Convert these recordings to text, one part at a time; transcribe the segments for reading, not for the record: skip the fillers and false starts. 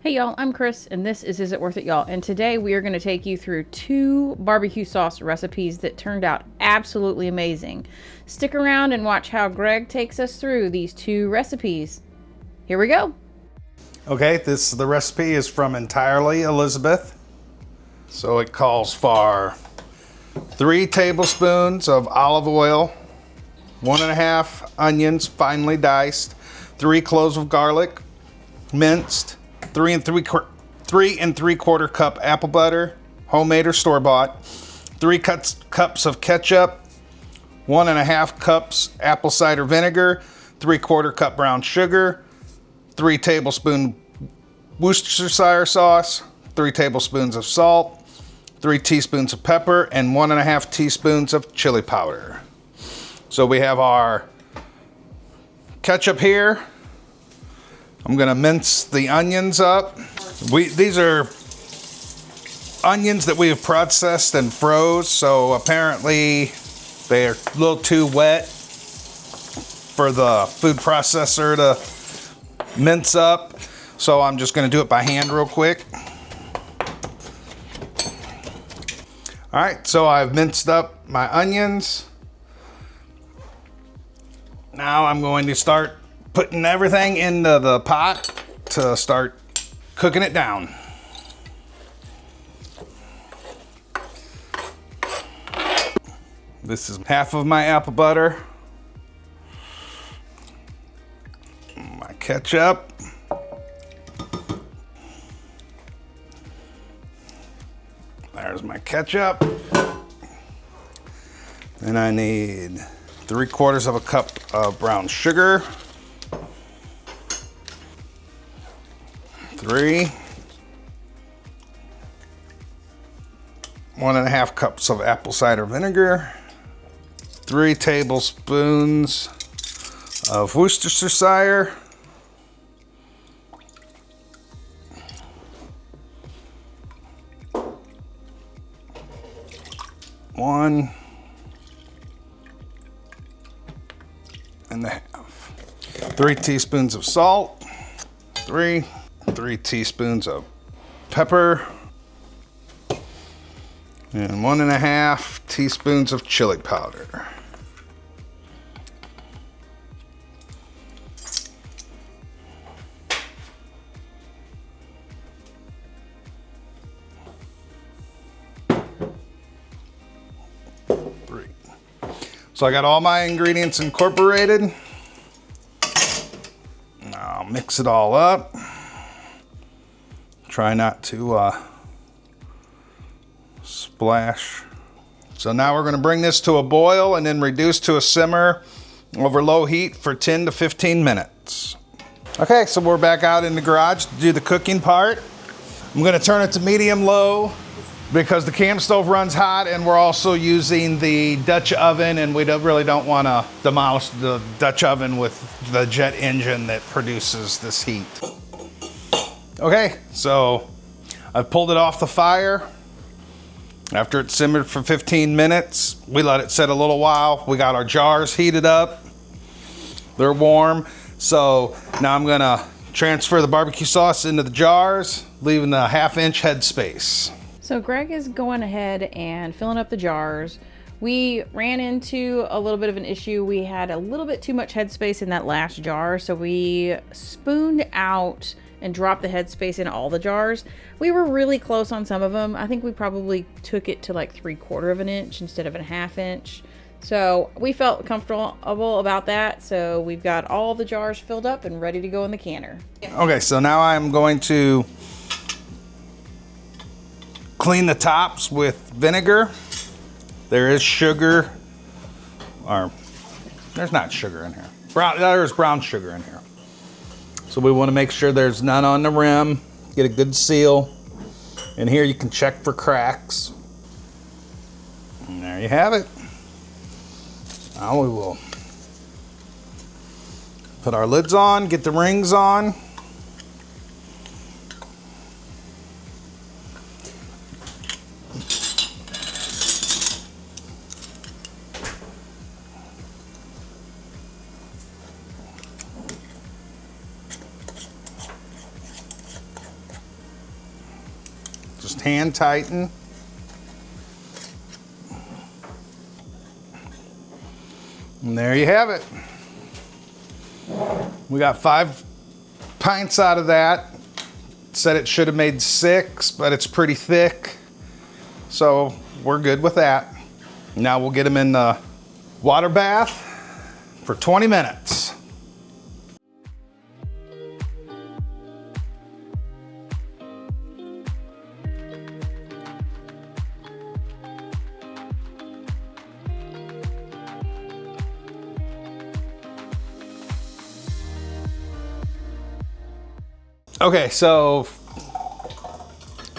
Hey y'all, I'm Chris, and this is It Worth It, y'all? And today we are going to take you through two barbecue sauce recipes that turned out absolutely amazing. Stick around and watch how Greg takes us through these two recipes. Here we go. Okay, the recipe is from Entirely Elizabeth. So it calls for 3 tablespoons of olive oil, 1.5 onions finely diced, 3 cloves of garlic minced, 3 and 3/4 cup apple butter, homemade or store-bought, 3 cups of ketchup, 1.5 cups apple cider vinegar, 3/4 cup brown sugar, 3 tablespoons Worcestershire sauce, 3 tablespoons of salt, 3 teaspoons of pepper, and 1.5 teaspoons of chili powder. So we have our ketchup here. I'm gonna mince the onions up. These are onions that we have processed and froze, so apparently they're a little too wet for the food processor to mince up. So I'm just gonna do it by hand real quick. All right, so I've minced up my onions. Now I'm going to start putting everything into the pot to start cooking it down. This is half of my apple butter, my ketchup, there's my ketchup, and I need 3/4 cup of brown sugar, 1.5 cups of apple cider vinegar, 3 tablespoons of Worcestershire, 1.5, 3 teaspoons of salt, 3 teaspoons of pepper, and 1.5 teaspoons of chili powder. So I got all my ingredients incorporated. Now I'll mix it all up. Try not to splash. So now we're going to bring this to a boil and then reduce to a simmer over low heat for 10 to 15 minutes. Okay, so we're back out in the garage to do the cooking part. I'm going to turn it to medium-low because the camp stove runs hot, and we're also using the Dutch oven, and we really don't want to demolish the Dutch oven with the jet engine that produces this heat. Okay, so I've pulled it off the fire. After it simmered for 15 minutes, we let it sit a little while. We got our jars heated up. They're warm. So now I'm gonna transfer the barbecue sauce into the jars, leaving the 1/2-inch headspace. So Greg is going ahead and filling up the jars. We ran into a little bit of an issue. We had a little bit too much headspace in that last jar, so we spooned out and dropped the headspace in all the jars. We were really close on some of them. I think we probably took it to like 3/4 of an inch instead of a 1/2 inch. So we felt comfortable about that. So we've got all the jars filled up and ready to go in the canner. Okay, so now I'm going to clean the tops with vinegar. There is sugar, or there's not sugar in here. There's brown sugar in here. So we want to make sure there's none on the rim, get a good seal. And here you can check for cracks. And there you have it. Now we will put our lids on, get the rings on. Just hand tighten. And there you have it. We got 5 pints out of that. Said it should have made 6, but it's pretty thick. So we're good with that. Now we'll get them in the water bath for 20 minutes. Okay, so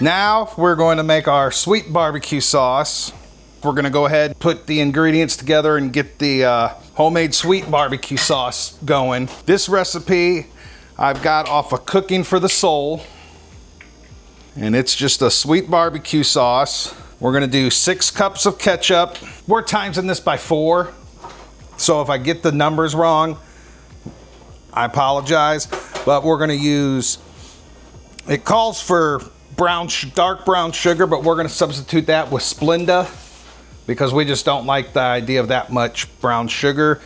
now we're going to make our sweet barbecue sauce. We're gonna go ahead and put the ingredients together and get the homemade sweet barbecue sauce going. This recipe I've got off of Cooking for the Soul, and it's just a sweet barbecue sauce. We're gonna do 6 cups of ketchup. We're timesing this by 4, so if I get the numbers wrong, I apologize, but we're gonna use, it calls for dark brown sugar, but we're gonna substitute that with Splenda because we just don't like the idea of that much brown sugar.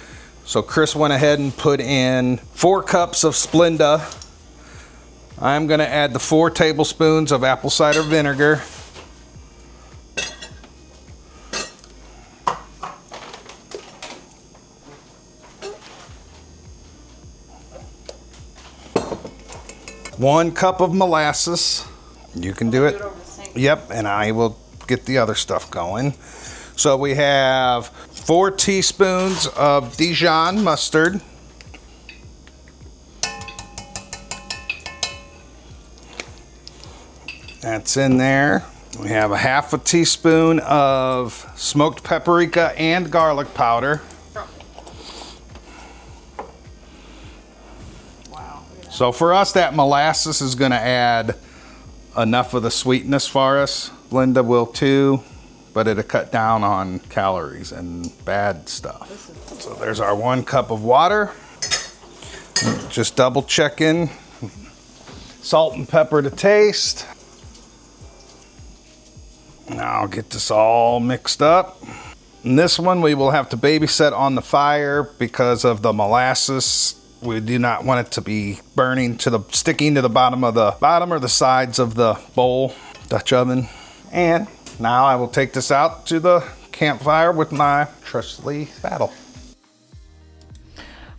So Chris went ahead and put in 4 cups of Splenda. I'm gonna add the 4 tablespoons of apple cider vinegar. One cup of molasses. You can do it. Yep, and I will get the other stuff going. So we have 4 teaspoons of Dijon mustard. That's in there. We have a 1/2 teaspoon of smoked paprika and garlic powder. So for us, that molasses is gonna add enough of the sweetness for us. Linda will too, but it'll cut down on calories and bad stuff. So there's our 1 cup of water. Just double checking. Salt and pepper to taste. Now I'll get this all mixed up. And this one we will have to babysit on the fire because of the molasses. We do not want it to be sticking to the bottom or the sides of the bowl, Dutch oven. And now I will take this out to the campfire with my trusty paddle.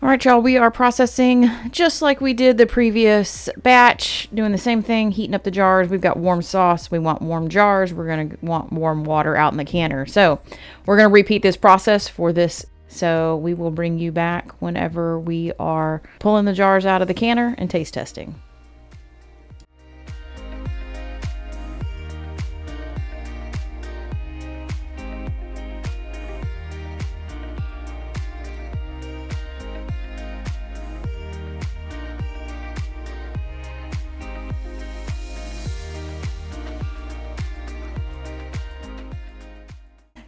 All right, y'all, we are processing just like we did the previous batch, doing the same thing, heating up the jars. We've got warm sauce. We want warm jars. We're going to want warm water out in the canner. So we're going to repeat this process for this. So we will bring you back whenever we are pulling the jars out of the canner and taste testing.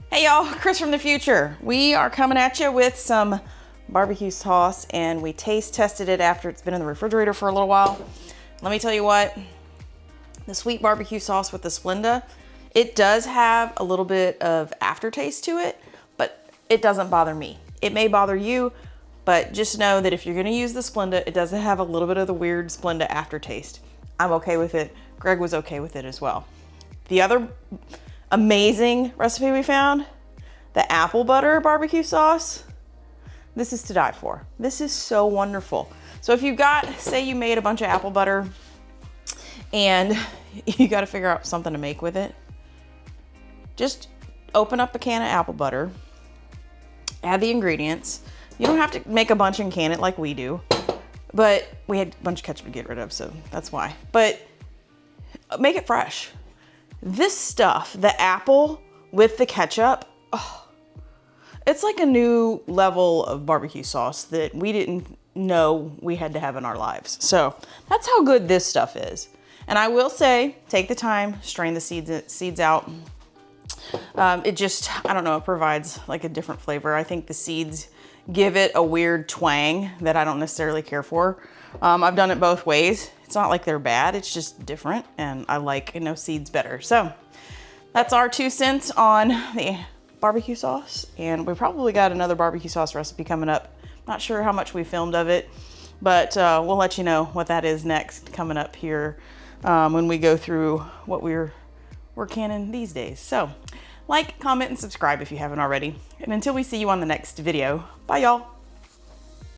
Hey y'all, Chris from the future. We are coming at you with some barbecue sauce, and we taste tested it after it's been in the refrigerator for a little while. Let me tell you what, the sweet barbecue sauce with the Splenda, it does have a little bit of aftertaste to it, but it doesn't bother me. It may bother you, but just know that if you're gonna use the Splenda, it doesn't have a little bit of the weird Splenda aftertaste. I'm okay with it. Greg was okay with it as well. The other amazing recipe we found, the apple butter barbecue sauce. This is to die for. This is so wonderful. So if you've got, say you made a bunch of apple butter and you got to figure out something to make with it, just open up a can of apple butter, add the ingredients. You don't have to make a bunch and can it like we do, but we had a bunch of ketchup to get rid of, so that's why. But make it fresh. This stuff, the apple with the ketchup, oh, it's like a new level of barbecue sauce that we didn't know we had to have in our lives. So that's how good this stuff is. And I will say, take the time, strain the seeds out. It just, I don't know, it provides like a different flavor. I think the seeds give it a weird twang that I don't necessarily care for. I've done it both ways. It's not like they're bad, it's just different, and I like no seeds better. So that's our 2 cents on the barbecue sauce, and we probably got another barbecue sauce recipe coming up. Not sure how much we filmed of it, but we'll let you know what that is next coming up here when we go through what we're canning these days. So like, comment, and subscribe if you haven't already. And until we see you on the next video, bye y'all.